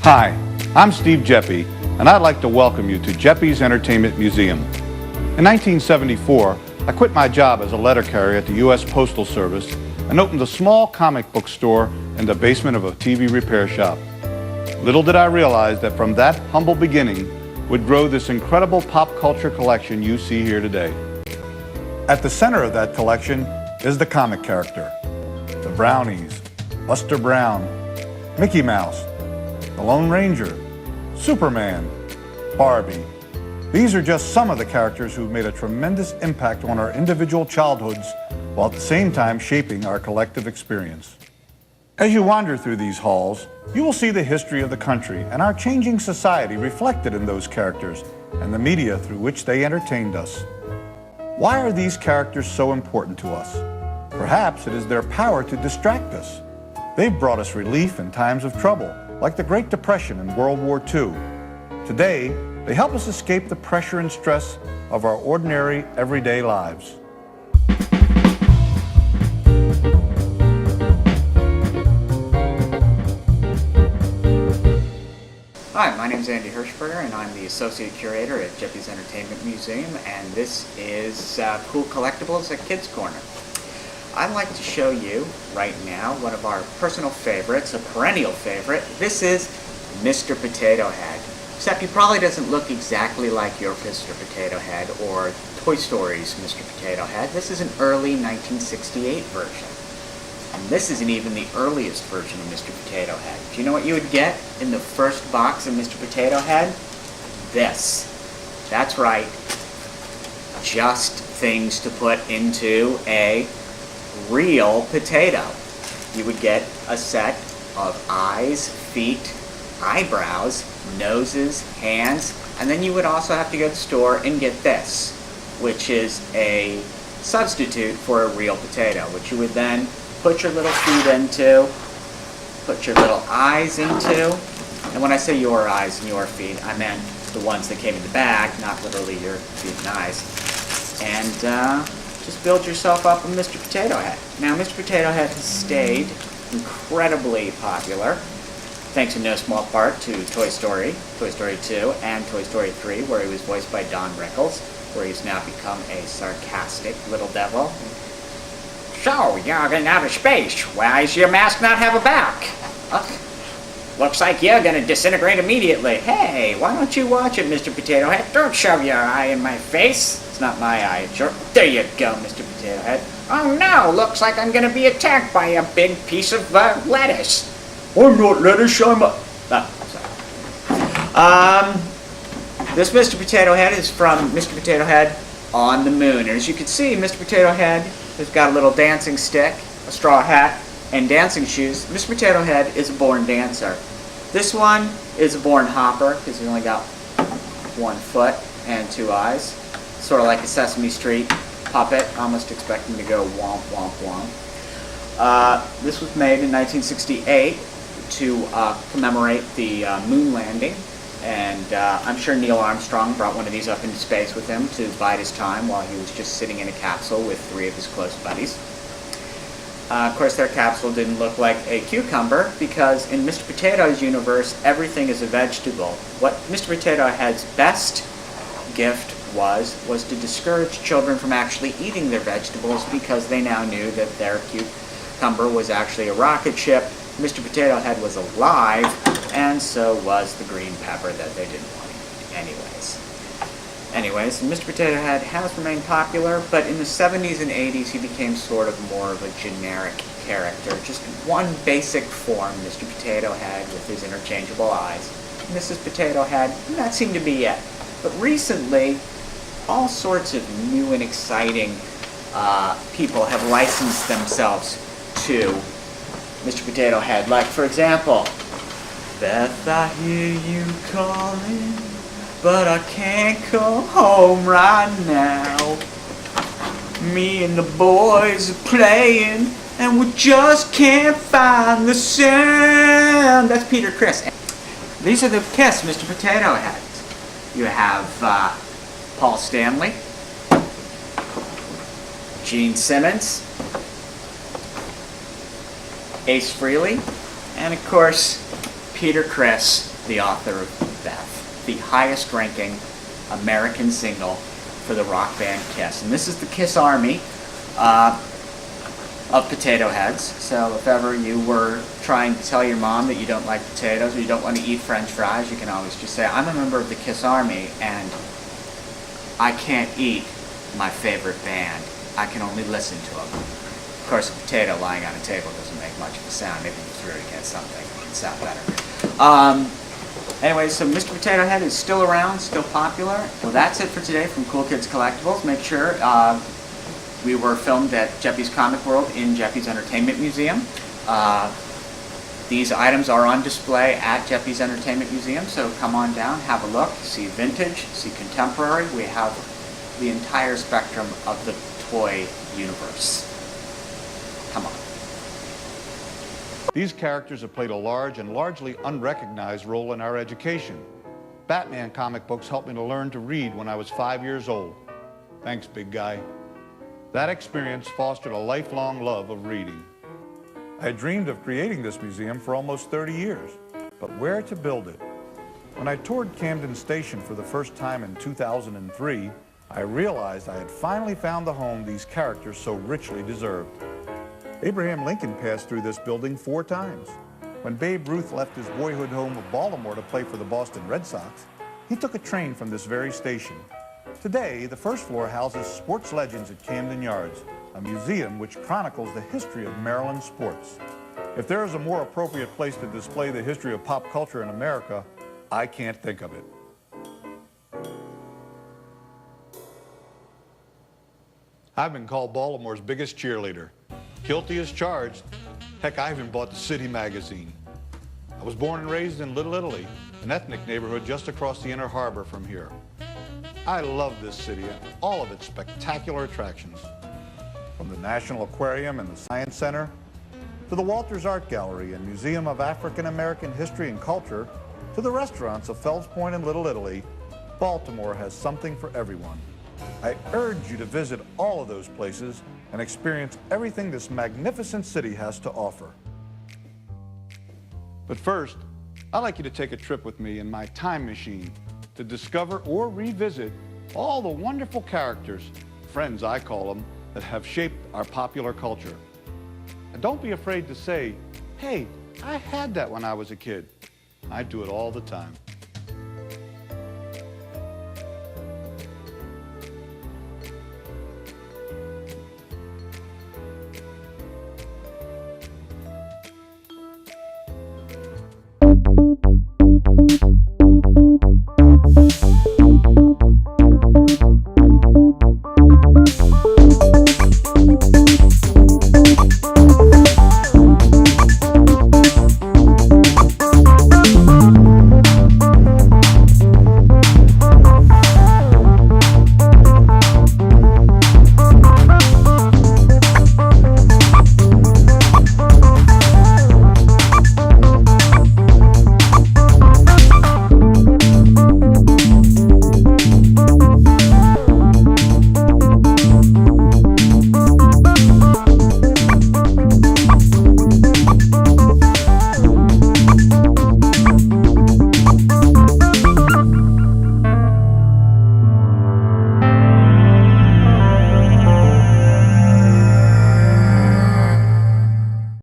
Hi, I'm Steve Geppi, and I'd like to welcome you to Geppi's Entertainment Museum. In 1974, I quit my job as a letter carrier at the U.S. Postal Service and opened a small comic book store in the basement of a TV repair shop. Little did I realize that from that humble beginning would grow this incredible pop culture collection you see here today. At the center of that collection is the comic character. The Brownies, Buster Brown, Mickey Mouse, the Lone Ranger, Superman, Barbie. These are just some of the characters who've made a tremendous impact on our individual childhoods while at the same time shaping our collective experience. As you wander through these halls, you will see the history of the country and our changing society reflected in those characters and the media through which they entertained us. Why are these characters so important to us? Perhaps it is their power to distract us. They've brought us relief in times of trouble, like the Great Depression and World War II. Today, they help us escape the pressure and stress of our ordinary, everyday lives. Hi, my name is Andy Hirschberger, and I'm the Associate Curator at Geppi's Entertainment Museum, and this is Cool Collectibles at Kids Corner. I'd like to show you right now one of our personal favorites, a perennial favorite. This is Mr. Potato Head. Except he probably doesn't look exactly like your Mr. Potato Head or Toy Story's Mr. Potato Head. This is an early 1968 version. And this isn't even the earliest version of Mr. Potato Head. Do you know what you would get in the first box of Mr. Potato Head? This. That's right. Just things to put into a real potato. You would get a set of eyes, feet, eyebrows, noses, hands, and then you would also have to go to the store and get this, which is a substitute for a real potato, which you would then put your little feet into, put your little eyes into, and when I say your eyes and your feet, I meant the ones that came in the bag, not literally your feet and eyes, and just build yourself up a Mr. Potato Head. Now, Mr. Potato Head has stayed incredibly popular, thanks in no small part to Toy Story, Toy Story 2, and Toy Story 3, where he was voiced by Don Rickles, where he's now become a sarcastic little devil. So, you're in outer space. Why does your mask not have a back? Looks like you're going to disintegrate immediately. Hey, why don't you watch it, Mr. Potato Head? Don't shove your eye in my face. It's not my eye, it's your... There you go, Mr. Potato Head. Oh no, looks like I'm going to be attacked by a big piece of lettuce. I'm not lettuce, I'm a... This Mr. Potato Head is from Mr. Potato Head on the Moon. And as you can see, Mr. Potato Head has got a little dancing stick, a straw hat, and dancing shoes. Mr. Potato Head is a born dancer. This one is a born hopper, because he's only got 1 foot and 2 eyes. Sort of like a Sesame Street puppet, almost expecting to go womp, womp, womp. This was made in 1968 to commemorate the moon landing, and I'm sure Neil Armstrong brought one of these up into space with him to bide his time while he was just sitting in a capsule with 3 of his close buddies. Of course, their capsule didn't look like a cucumber, because in Mr. Potato's universe, everything is a vegetable. What Mr. Potato Head's best gift was to discourage children from actually eating their vegetables, because they now knew that their cucumber was actually a rocket ship. Mr. Potato Head was alive, and so was the green pepper that they didn't want to eat anyways, Mr. Potato Head has remained popular, but in the 70s and 80s he became sort of more of a generic character. Just one basic form, Mr. Potato Head with his interchangeable eyes. Mrs. Potato Head, and that seemed to be it. But recently, all sorts of new and exciting people have licensed themselves to Mr. Potato Head. Like, for example, Beth, I hear you calling, but I can't come home right now. Me and the boys are playing, and we just can't find the sound. That's Peter Criss. These are the Kiss Mr. Potato Heads. You have Paul Stanley, Gene Simmons, Ace Frehley, and of course, Peter Criss the author of Beth, the highest ranking American single for the rock band Kiss. And this is the Kiss Army of potato heads. So if ever you were trying to tell your mom that you don't like potatoes or you don't want to eat French fries, you can always just say, I'm a member of the Kiss Army and I can't eat my favorite band. I can only listen to them. Of course, a potato lying on a table doesn't make much of a sound. Maybe you threw it against something, it would sound better. Anyway, so Mr. Potato Head is still around, still popular. Well, that's it for today from Cool Kids Collectibles. Make sure we were filmed at Geppi's Comic World in Geppi's Entertainment Museum. These items are on display at Geppi's Entertainment Museum, so come on down, have a look, see vintage, see contemporary. We have the entire spectrum of the toy universe. Come on. These characters have played a large and largely unrecognized role in our education. Batman comic books helped me to learn to read when I was 5 years old. Thanks, big guy. That experience fostered a lifelong love of reading. I had dreamed of creating this museum for almost 30 years, but where to build it? When I toured Camden Station for the first time in 2003, I realized I had finally found the home these characters so richly deserved. Abraham Lincoln passed through this building 4 times. When Babe Ruth left his boyhood home of Baltimore to play for the Boston Red Sox, he took a train from this very station. Today, the first floor houses Sports Legends at Camden Yards, a museum which chronicles the history of Maryland sports. If there is a more appropriate place to display the history of pop culture in America, I can't think of it. I've been called Baltimore's biggest cheerleader. Guilty as charged. Heck, I even bought the City magazine. I was born and raised in Little Italy, an ethnic neighborhood just across the Inner Harbor from here. I love this city and all of its spectacular attractions. From the National Aquarium and the Science Center, to the Walters Art Gallery and Museum of African American History and Culture, to the restaurants of Fells Point and Little Italy, Baltimore has something for everyone. I urge you to visit all of those places and experience everything this magnificent city has to offer. But first, I'd like you to take a trip with me in my time machine to discover or revisit all the wonderful characters, friends I call them, that have shaped our popular culture. And don't be afraid to say, hey, I had that when I was a kid. I do it all the time.